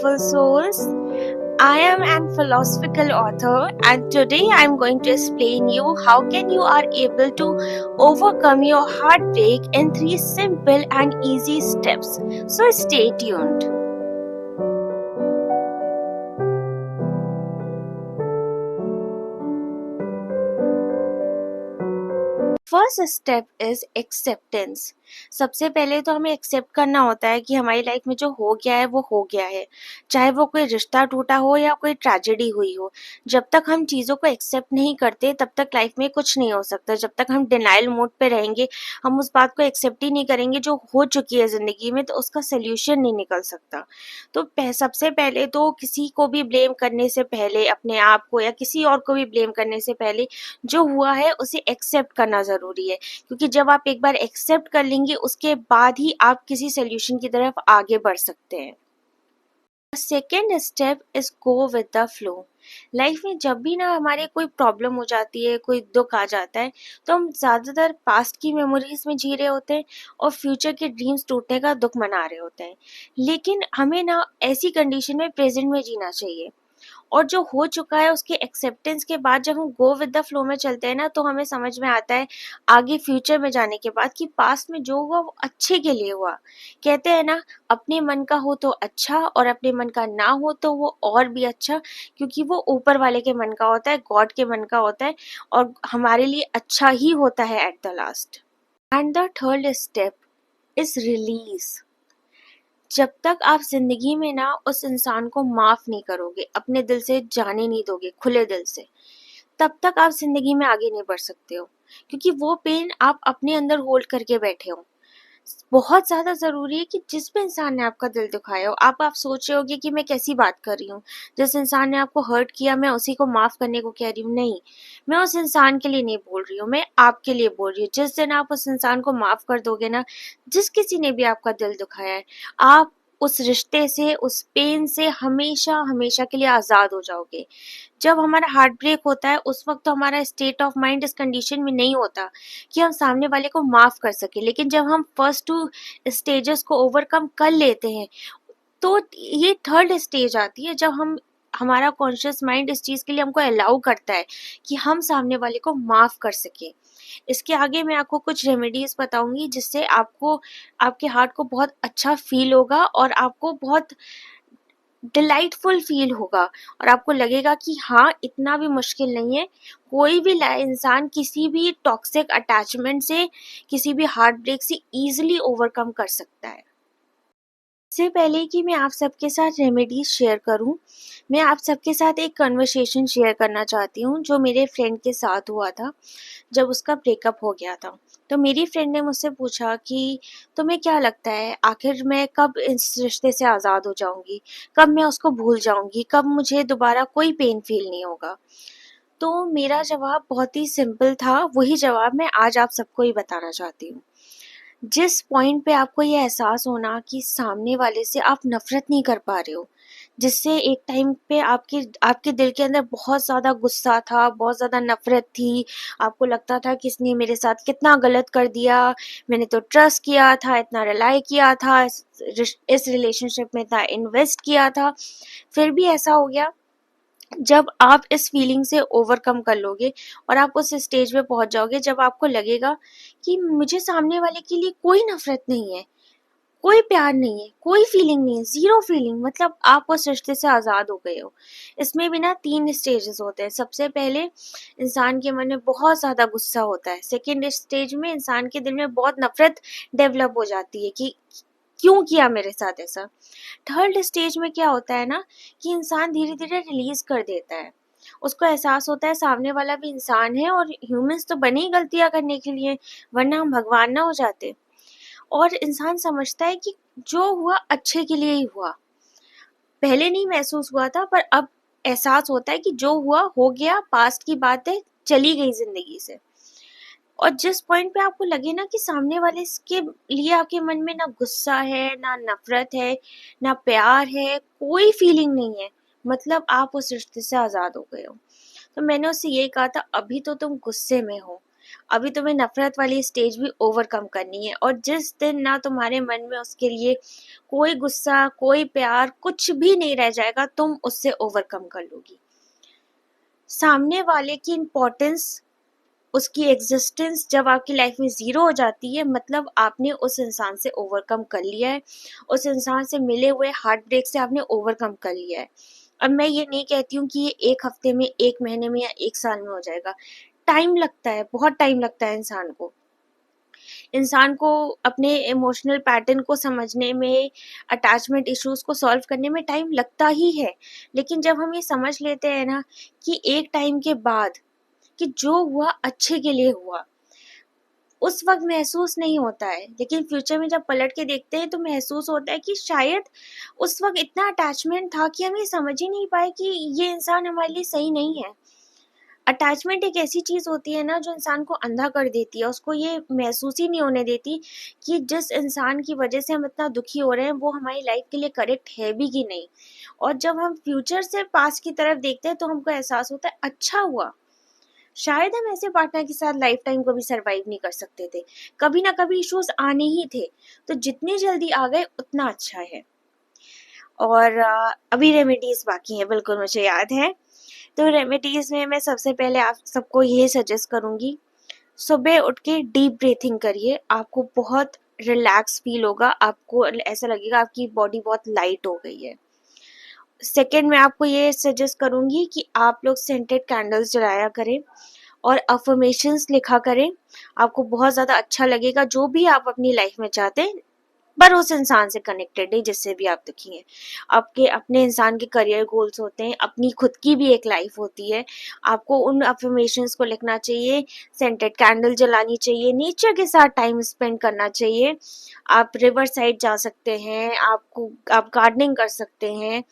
Beautiful souls. I am an philosophical author and today I am going to explain you how can you are able to overcome your heartbreak in 3 simple and easy steps. So stay tuned. First step is acceptance. सबसे पहले तो हमें accept करना होता है कि हमारी life में जो हो गया है वो हो गया है, चाहे वो कोई रिश्ता टूटा हो या कोई ट्रेजेडी हुई हो। जब तक हम चीज़ों को एक्सेप्ट नहीं करते तब तक लाइफ में कुछ नहीं हो सकता। जब तक हम डिनाइल मोड पे रहेंगे, हम उस बात को एक्सेप्ट ही नहीं करेंगे जो हो चुकी है ज़िंदगी में, तो उसका सोल्यूशन नहीं निकल सकता। तो सबसे पहले तो किसी को भी ब्लेम करने से पहले, अपने आप को या किसी और को भी ब्लेम करने से पहले, जो हुआ है उसे एक्सेप्ट करना ज़रूरी है, क्योंकि जब आप एक बार एक्सेप्ट कर लेंगे उसके बाद ही आप किसी सोल्यूशन की तरफ आगे बढ़ सकते हैं। Second step is go with the flow. Life में जब भी ना हमारे कोई प्रॉब्लम हो जाती है, कोई दुख आ जाता है, तो हम ज़्यादातर पास्ट की मेमोरीज में जी रहे होते हैं और फ्यूचर के ड्रीम्स टूटने का दुख मना रहे होते हैं। लेकिन हमें ना ऐसी कंडीशन में प्रेजेंट में जीना चाहिए, और जो हो चुका है उसके एक्सेप्टेंस के बाद जब हम गो विद द फ्लो में चलते हैं ना, तो हमें समझ में आता है आगे फ्यूचर में जाने के बाद कि पास्ट में जो हुआ वो अच्छे के लिए हुआ। कहते हैं ना, अपने मन का हो तो अच्छा और अपने मन का ना हो तो वो और भी अच्छा, क्योंकि वो ऊपर वाले के मन का होता है, गॉड के मन का होता है, और हमारे लिए अच्छा ही होता है at the last. And the third step is release. जब तक आप जिंदगी में ना उस इंसान को माफ नहीं करोगे, अपने दिल से जाने नहीं दोगे खुले दिल से, तब तक आप जिंदगी में आगे नहीं बढ़ सकते हो, क्योंकि वो पेन आप अपने अंदर होल्ड करके बैठे हो। बहुत ज्यादा जरूरी है कि जिस भी इंसान ने आपका दिल दुखाया हो, आप सोच रहे होगे कि मैं कैसी बात कर रही हूँ, जिस इंसान ने आपको हर्ट किया मैं उसी को माफ करने को कह रही हूँ। नहीं, मैं उस इंसान के लिए नहीं बोल रही हूँ, मैं आपके लिए बोल रही हूँ। जिस दिन आप उस इंसान को माफ कर दोगे ना, जिस किसी ने भी आपका दिल दुखाया है, आप उस रिश्ते से, उस पेन से हमेशा हमेशा के लिए आजाद हो जाओगे। जब हमारा हार्ट ब्रेक होता है उस वक्त तो हमारा स्टेट ऑफ माइंड इस कंडीशन में नहीं होता कि हम सामने वाले को माफ कर सके, लेकिन जब हम फर्स्ट 2 स्टेजेस को ओवरकम कर लेते हैं, तो ये थर्ड स्टेज आती है जब हमारा कॉन्शियस माइंड इस चीज के लिए हमको अलाउ करता है कि हम सामने वाले को माफ कर सके। इसके आगे मैं आपको कुछ रेमेडीज बताऊंगी जिससे आपको, आपके हार्ट को बहुत अच्छा फील होगा और आपको बहुत डिलाइटफुल फील होगा, और आपको लगेगा कि हाँ, इतना भी मुश्किल नहीं है। कोई भी इंसान किसी भी टॉक्सिक अटैचमेंट से, किसी भी हार्ट ब्रेक से इजीली ओवरकम कर सकता है। इससे पहले कि मैं आप सबके साथ रेमेडीज शेयर करूं, मैं आप सबके साथ एक कन्वर्सेशन शेयर करना चाहती हूं जो मेरे फ्रेंड के साथ हुआ था जब उसका ब्रेकअप हो गया था। तो मेरी फ्रेंड ने मुझसे पूछा कि तुम्हें क्या लगता है, आखिर मैं कब इस रिश्ते से आज़ाद हो जाऊंगी, कब मैं उसको भूल जाऊंगी, कब मुझे दोबारा कोई पेन फील नहीं होगा। तो मेरा जवाब बहुत ही सिंपल था, वही जवाब मैं आज आप सबको ही बताना चाहती हूँ। जिस पॉइंट पे आपको ये एहसास होना कि सामने वाले से आप नफरत नहीं कर पा रहे हो, जिससे एक टाइम पे आपके आपके दिल के अंदर बहुत ज़्यादा गुस्सा था, बहुत ज़्यादा नफरत थी, आपको लगता था कि इसने मेरे साथ कितना गलत कर दिया, मैंने तो ट्रस्ट किया था, इतना रिलाई किया था, इस रिलेशनशिप में इतना इन्वेस्ट किया था, फिर भी ऐसा हो गया। जब आप इस फीलिंग से ओवरकम कर लोगे और आप उस स्टेज पे पहुंच जाओगे जब आपको लगेगा कि मुझे सामने वाले के लिए कोई नफरत नहीं है, कोई प्यार नहीं है, कोई फीलिंग नहीं है, जीरो फीलिंग, मतलब आप उस रिश्ते से आज़ाद हो गए हो। इसमें भी ना 3 स्टेजेस होते हैं। सबसे पहले इंसान के मन में बहुत ज़्यादा गुस्सा होता है। सेकेंड स्टेज में इंसान के दिल में बहुत नफरत डेवलप हो जाती है कि क्यों किया मेरे साथ ऐसा। थर्ड स्टेज में क्या होता है ना, कि इंसान धीरे धीरे रिलीज कर देता है। उसको एहसास होता है सामने वाला भी इंसान है और ह्यूमंस तो बने ही गलतियां करने के लिए, वरना हम भगवान ना हो जाते। और इंसान समझता है कि जो हुआ अच्छे के लिए ही हुआ। पहले नहीं महसूस हुआ था पर अब एहसास होता है कि जो हुआ हो गया, पास्ट की बात है, चली गई जिंदगी से। और जिस पॉइंट पे आपको लगे ना कि सामने वाले के लिए आपके मन में ना गुस्सा है, ना नफरत है, ना प्यार है, कोई फीलिंग नहीं है, मतलब आप उस रिश्ते से आज़ाद हो गए हो। तो मैंने उससे यही कहा था, अभी तो तुम गुस्से में हो, अभी तुम्हें नफरत वाली स्टेज भी ओवरकम करनी है, और जिस दिन ना तुम्हारे मन में उसके लिए कोई गुस्सा, कोई प्यार, कुछ भी नहीं रह जाएगा, तुम उससे ओवरकम कर लोगी। सामने वाले की इम्पोर्टेंस, उसकी एग्जिस्टेंस जब आपकी लाइफ में ज़ीरो हो जाती है, मतलब आपने उस इंसान से ओवरकम कर लिया है, उस इंसान से मिले हुए हार्ट ब्रेक से आपने ओवरकम कर लिया है। अब मैं ये नहीं कहती हूँ कि ये 1 हफ्ते में, 1 महीने में या 1 साल में हो जाएगा। टाइम लगता है, बहुत टाइम लगता है इंसान को अपने इमोशनल पैटर्न को समझने में, अटैचमेंट इश्यूज को सॉल्व करने में टाइम लगता ही है। लेकिन जब हम ये समझ लेते हैं ना कि एक टाइम के बाद कि जो हुआ अच्छे के लिए हुआ, उस वक्त महसूस नहीं होता है, लेकिन फ्यूचर में जब पलट के देखते हैं तो महसूस होता है कि शायद उस वक्त इतना अटैचमेंट था कि हम ये समझ ही नहीं पाए कि ये इंसान हमारे लिए सही नहीं है। अटैचमेंट एक ऐसी चीज होती है ना जो इंसान को अंधा कर देती है, उसको ये महसूस ही नहीं होने देती कि जिस इंसान की वजह से हम इतना दुखी हो रहे हैं वो हमारी लाइफ के लिए करेक्ट है भी कि नहीं। और जब हम फ्यूचर से पास्ट की तरफ देखते हैं तो हमको एहसास होता है अच्छा हुआ, शायद हम ऐसे पार्टनर के साथ लाइफ टाइम कभी सरवाइव नहीं कर सकते थे, कभी ना कभी इश्यूज आने ही थे, तो जितनी जल्दी आ गए उतना अच्छा है। और अभी रेमेडीज बाकी हैं, बिल्कुल मुझे याद है। तो रेमेडीज में मैं सबसे पहले आप सबको ये सजेस्ट करूंगी, सुबह उठ के डीप ब्रीथिंग करिए, आपको बहुत रिलैक्स फील होगा, आपको ऐसा लगेगा आपकी बॉडी बहुत लाइट हो गई है। सेकेंड, मैं आपको ये सजेस्ट करूंगी कि आप लोग सेंटेड कैंडल्स जलाया करें और अफर्मेशंस लिखा करें, आपको बहुत ज़्यादा अच्छा लगेगा। जो भी आप अपनी लाइफ में चाहते हैं, पर उस इंसान से कनेक्टेड है जिससे भी आप दुखी हैं। आपके अपने इंसान के करियर गोल्स होते हैं, अपनी खुद की भी एक लाइफ होती है, आपको उन अफर्मेशंस को लिखना चाहिए, सेंटेड कैंडल जलानी चाहिए, नेचर के साथ टाइम स्पेंड करना चाहिए। आप रिवर साइड जा सकते हैं, आप गार्डनिंग कर सकते हैं,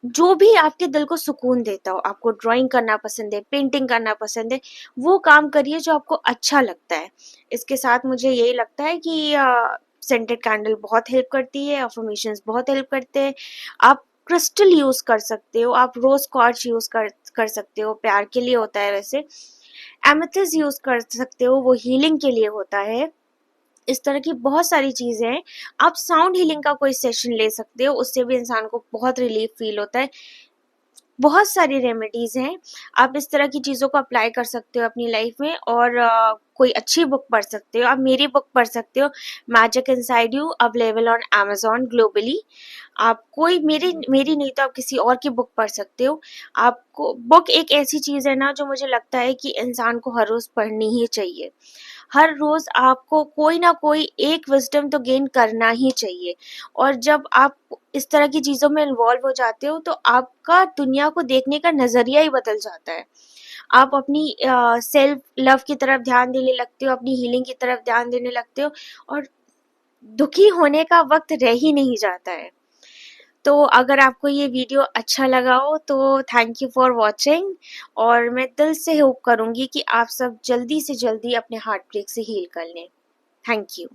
जो भी आपके दिल को सुकून देता हो। आपको ड्राइंग करना पसंद है, पेंटिंग करना पसंद है, वो काम करिए जो आपको अच्छा लगता है। इसके साथ मुझे यही लगता है कि सेंटेड कैंडल बहुत हेल्प करती है, अफर्मेशंस बहुत हेल्प करते हैं। आप क्रिस्टल यूज कर सकते हो, आप रोज क्वार्ट्ज यूज कर सकते हो, प्यार के लिए होता है वैसे। एमेथिस्ट यूज कर सकते हो, वो हीलिंग के लिए होता है। इस तरह की बहुत सारी चीजें हैं। आप साउंड हीलिंग का कोई सेशन ले सकते हो, उससे भी इंसान को बहुत रिलीफ फील होता है। बहुत सारी रेमेडीज हैं, आप इस तरह की चीज़ों को अप्लाई कर सकते हो अपनी लाइफ में। और कोई अच्छी बुक पढ़ सकते हो, आप मेरी बुक पढ़ सकते हो, magic inside you, available on Amazon globally. आप कोई मेरी मेरी नहीं तो आप किसी और की बुक पढ़ सकते हो। आपको बुक एक ऐसी चीज़ है ना जो मुझे लगता है कि इंसान को हर रोज़ पढ़नी ही चाहिए। हर रोज़ आपको कोई ना कोई एक विज़डम तो गेन करना ही चाहिए। और जब आप इस तरह की चीज़ों में इन्वॉल्व हो जाते हो तो आपका दुनिया को देखने का नज़रिया ही बदल जाता है। आप अपनी सेल्फ लव की तरफ ध्यान देने लगते हो, अपनी हीलिंग की तरफ ध्यान देने लगते हो, और दुखी होने का वक्त रह ही नहीं जाता है। तो अगर आपको ये वीडियो अच्छा लगा हो तो थैंक यू फॉर वॉचिंग, और मैं दिल से होप करूँगी कि आप सब जल्दी से जल्दी अपने हार्ट ब्रेक से हील कर लें। Thank you.